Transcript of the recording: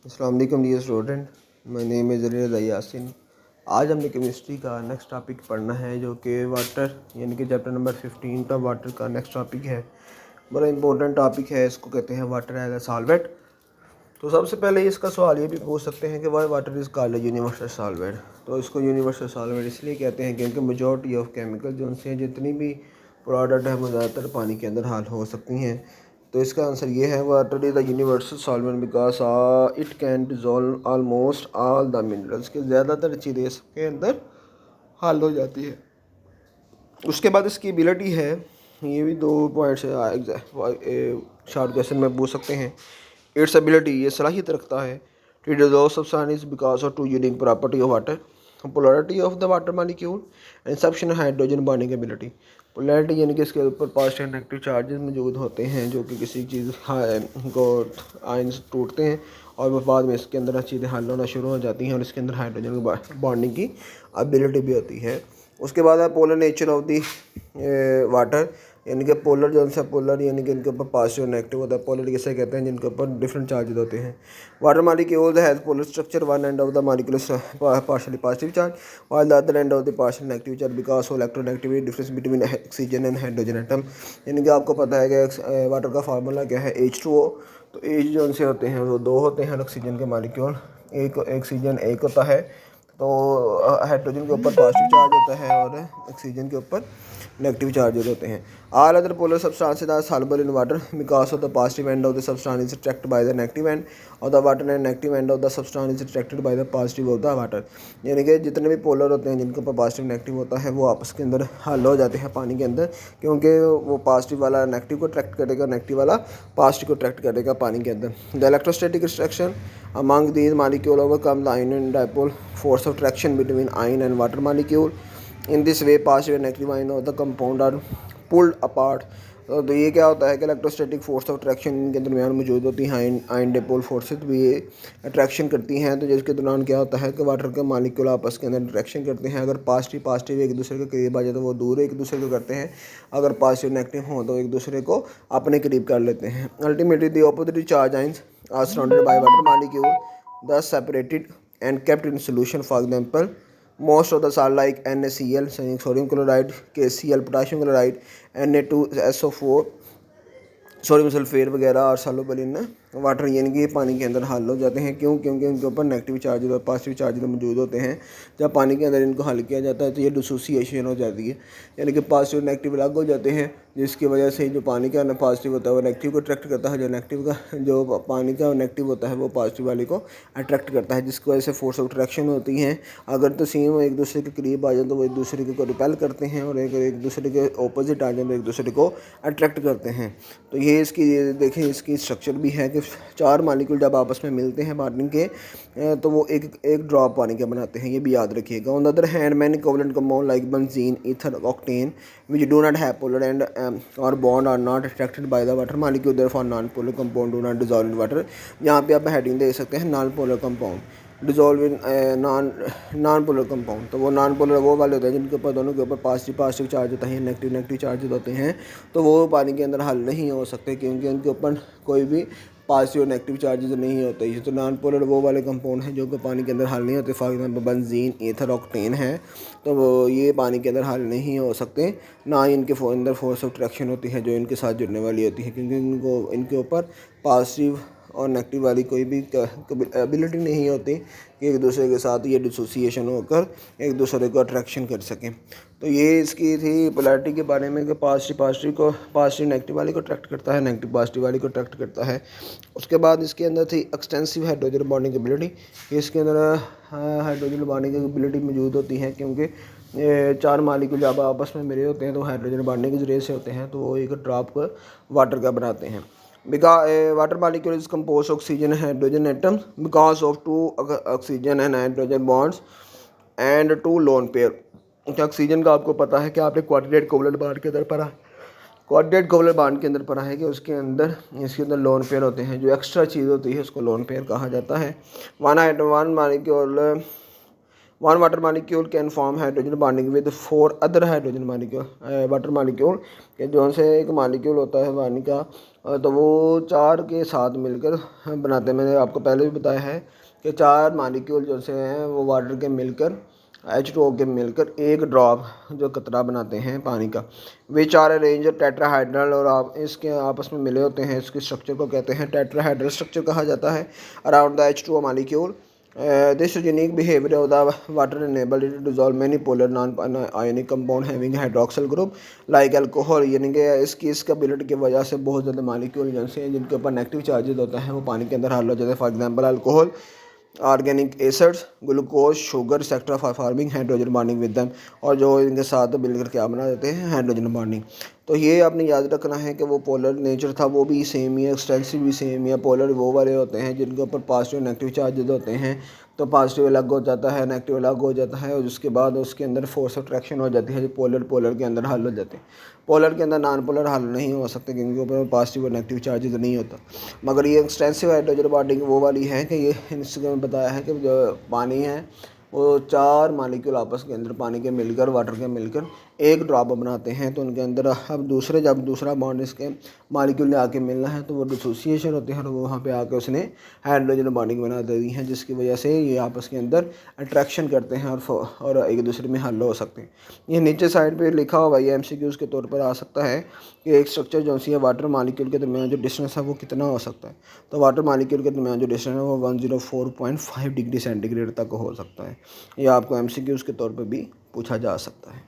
अस्सलाम वालेकुम dear student, my name is Raza Yasin. आज हमने केमिस्ट्री का नेक्स्ट टॉपिक पढ़ना है जो कि वाटर यानी कि चैप्टर नंबर 15 का वाटर का नेक्स्ट टॉपिक है। बड़ा इंपॉर्टेंट टॉपिक है, इसको कहते हैं वाटर एज अ सॉल्वेंट। तो सबसे पहले इसका सवाल ये भी पूछ सकते हैं कि Y water is called universal solvent. तो इसको यूनिवर्सल सॉल्वेंट इसलिए कहते हैं क्योंकि मेजॉरिटी ऑफ केमिकल जो उनसे जितनी भी प्रोडक्ट है वो ज़्यादातर पानी के अंदर हाल हो सकती हैं। तो इसका आंसर ये है water is the universal solvent because it can dissolve almost all the minerals के ज़्यादातर चीज़ें इसके अंदर हल हो जाती है। उसके बाद इसकी एबिलिटी है, ये भी 2 पॉइंट्स शॉर्ट क्वेश्चन में पूछ सकते हैं। इट्स एबिलिटी, ये सलाहियत रखता है to dissolve substance because of two unique property of water, polarity of the water molecule and sufficient hydrogen bonding ability. Polarity यानी कि इसके ऊपर पॉजिटिव एंड नेगेटिव चार्जेस मौजूद होते हैं जो कि किसी चीज़ को आयंस टूटते हैं और वो बाद में इसके अंदर चीज़ें हल होना शुरू हो जाती हैं और इसके अंदर हाइड्रोजन बॉन्डिंग की एबिलिटी भी होती है। उसके बाद है polar nature of the water, यानी कि पोलर जो सा पोलर यानी कि इनके ऊपर पॉजिटिव नेगेटिव होता है। पोलर किसे कहते हैं जिनके ऊपर डिफरेंट चार्जेस होते हैं। Water molecule has polar structure, one and of the molecule partially positive charge while the other end of the partial negative charge because of electronegativity difference between oxygen and hydrogen atom. यानी कि आपको पता है कि water का formula क्या है, H2O। तो H जो उनसे होते हैं वो 2 होते हैं ऑक्सीजन के मॉलिक्यूल, एक ऑक्सीजन एक होता है। तो हाइड्रोजन के ऊपर पॉजिटिव चार्ज होता है और ऑक्सीजन के ऊपर नेगेटिव चार्जेस होते हैं। All other polar substances are soluble in water because of the positive end of the substance is attracted by the negative end of the water and negative end of the substance is attracted by the positive of the water. यानी कि जितने भी polar होते हैं जिनके ऊपर positive negative होता है वो आपस के अंदर हल हो जाते हैं पानी के अंदर, क्योंकि वो पॉजिटिव वाला नेगेटिव को अट्रैक्ट करेगा, नेगेटिव वाला पॉजिटिव को अट्रैक्ट करेगा पानी के अंदर। The electrostatic restriction among these molecule overcome the ion and dipole force of attraction between ion and water molecule. In this way positive and negative ion of the compound are pulled apart. तो ये क्या होता है कि electrostatic force of attraction इनके दरमियान मौजूद होती हैं। आयन डिपोल फोर्सेस भी ये अट्रैक्शन करती हैं। तो जिसके दौरान क्या होता है कि वाटर के मॉलिक्यूल आपस के अंदर अट्रैक्शन करते हैं। अगर पॉजिटिव एक दूसरे के करीब आ जाए तो वो दूर एक दूसरे को करते हैं, अगर पॉजिटिव नेगेटिव हो तो एक दूसरे को अपने करीब कर लेते हैं। Ultimately the opposite charge ions are surrounded by water molecule, thus separated and kept in solution. For example, most of the salt like NaCl, sodium chloride, KCl, potassium chloride, Na2SO4, sodium sulphate वगैरह और soluble in water, यानी कि पानी के अंदर हल हो जाते हैं। क्यों? क्योंकि उनके ऊपर नेगेटिव चार्ज और पॉजिटिव चार्ज मौजूद होते हैं। जब पानी के अंदर इनको हल किया जाता है तो ये डिसोसिएशन हो जाती है, यानी कि पॉजिटिव नेगेटिव अलग हो जाते हैं, जिसकी वजह से जो पानी का पॉजिटिव होता है वो नेगेटिव को अट्रैक्ट करता है, जो पानी का नेगेटिव होता है वो पॉजिटिव वाले को अट्रैक्ट करता है, जिसकी वजह से फोर्स ऑफ अट्रैक्शन होती हैं। अगर तो सेम एक दूसरे के करीब आ जाए तो वो एक दूसरे को रिपेल करते हैं और एक दूसरे के ऑपोजिट आ जाए तो एक दूसरे को अट्रैक्ट करते हैं। तो ये इसकी देखें, इसकी स्ट्रक्चर भी है कि 4 मॉलिक्यूल जब आपस में मिलते हैं पानी के तो वो एक ड्रॉप पानी के बनाते हैं, ये भी याद रखिएगा। On the other hand many covalent compound like benzene, ether, octane which do not have polar and or bond are not attracted by the water molecule, therefore non polar compound do not dissolve in water। यहाँ पे आप heading दे सकते हैं non polar compound dissolve in non polar compound. तो वो non polar वो वाले होते हैं जिनके ऊपर दोनों के ऊपर पॉजिटिव चार्ज होता है, नेगेटिव चार्ज होते हैं, तो वो पानी के अंदर हल नहीं हो सकते क्योंकि उनके ऊपर कोई भी पॉजिटिव और नेगेटिव चार्जेस नहीं होते। तो नॉन पोलर वो वाले कंपाउंड हैं जो कि पानी के अंदर हल नहीं होते। For example benzene, ether, octane है, तो वो ये पानी के अंदर हल नहीं हो सकते, ना ही इनके अंदर फोर्स ऑफ अट्रैक्शन होती है जो इनके साथ जुड़ने वाली होती है, क्योंकि इनके ऊपर पॉजिटिव और नेगेटिव वाली कोई भी एबिलिटी नहीं होती कि एक दूसरे के साथ ये डिसोसिएशन होकर एक दूसरे को अट्रैक्शन कर सकें। तो ये इसकी थी पोलैरिटी के बारे में कि पॉजिटिव नेगेटिव वाले को अट्रैक्ट करता है, नेगेटिव पॉजिटिव वाले को अट्रैक्ट करता है। उसके बाद इसके अंदर थी एक्सटेंसिव हाइड्रोजन बॉन्डिंग एबिलिटी। इसके अंदर हाइड्रोजन बॉन्डिंग एबिलिटी मौजूद होती है क्योंकि 4 मॉलिक्यूल जब आपस में मिले होते हैं तो हाइड्रोजन बॉन्डिंग के जरिए से होते हैं, तो वो एक ड्रॉप को वाटर का बनाते हैं। Because a water molecule is composed of oxygen and hydrogen atoms because of 2 oxygen and hydrogen bonds and 2 lone pair। Oxygen का आपको पता है कि आपने क्वाड्रेट कोवलेंट बॉन्ड के अंदर पढ़ा, क्वाड्रेट कोवलेंट बॉन्ड के अंदर पढ़ा है कि इसके अंदर लोन पेयर होते हैं, जो एक्स्ट्रा चीज़ होती है उसको लोन पेयर कहा जाता है। One molecule one water molecule can form hydrogen bonding with 4 other hydrogen molecule water molecule के जो से एक मालिक्यूल होता है पानी का तो वो 4 के साथ मिलकर बनाते हैं। मैंने आपको पहले भी बताया है कि 4 मालिक्यूल जो से हैं वो वाटर के मिलकर H2O के मिलकर एक ड्रॉप जो कतरा बनाते हैं पानी का। विच आर अरेंज टेट्राहाइड्रल और आप इसके आपस में मिले होते हैं, इसके स्ट्रक्चर को कहते हैं टेट्राहाइड्रल स्ट्रक्चर कहा जाता है। Around the H2O molecule this unique behaviour of the water enable to dissolve many polar non ionic compound having hydroxyl group like alcohol, यानी कि इसकी एबिलिटी की वजह से बहुत ज़्यादा मालिक्यूल जैसे हैं जिनके ऊपर नेगेटिव चार्जेस होता है वो पानी के अंदर हल हो जाते हैं। For example alcohol, organic acids, glucose, sugar etcetera for farming hydrogen bonding with them, और जो इनके साथ मिलकर क्या बना देते हैं हाइड्रोजन बॉन्डिंग। तो ये आपने याद रखना है कि वो पोलर नेचर था वो भी सेम ही है, एक्सटेंसिव भी सेम ही है। पोलर वो वाले होते हैं जिनके ऊपर पॉजिटिव नेगेटिव चार्जेस होते हैं, तो पॉजिटिव अलग हो जाता है, नेगेटिव अलग हो जाता है, और उसके बाद उसके अंदर फोर्स ऑफ अट्रैक्शन हो जाती है जो पोलर के अंदर हल हो जाते हैं। पोलर के अंदर नॉन पोलर हल नहीं हो सकते क्योंकि ऊपर पॉजिटिव और नेगेटिव चार्जेस नहीं होता। मगर ये एक्सटेंसिव हाइड्रोजन बॉन्डिंग वो वाली है कि ये इसमें बताया है कि जो पानी है वो 4 मालिक्यूल आपस के अंदर पानी के मिलकर वाटर के मिलकर एक ड्रॉप बनाते हैं। तो उनके अंदर अब जब दूसरा बॉन्ड इसके मालिक्यूल ने आके मिलना है तो वो डिसोसिएशन होते हैं और वो वहाँ पे आके उसने हाइड्रोजन बॉन्डिंग बना दी है, जिसकी वजह से ये आपस के अंदर अट्रैक्शन करते हैं और एक दूसरे में हल हो सकते हैं। ये नीचे साइड पे लिखा हुआ ये MCQs के तौर पर आ सकता है कि एक स्ट्रक्चर जो सी है वाटर मालिक्यूल के दरमियान जो डिस्टेंस है वो कितना हो सकता है। तो वाटर मालिक्यूल के दरमियान जो डिस्टेंस है वो 104.5 डिग्री सेंटीग्रेड तक हो सकता है। यह आपको MCQs के तौर पर भी पूछा जा सकता है।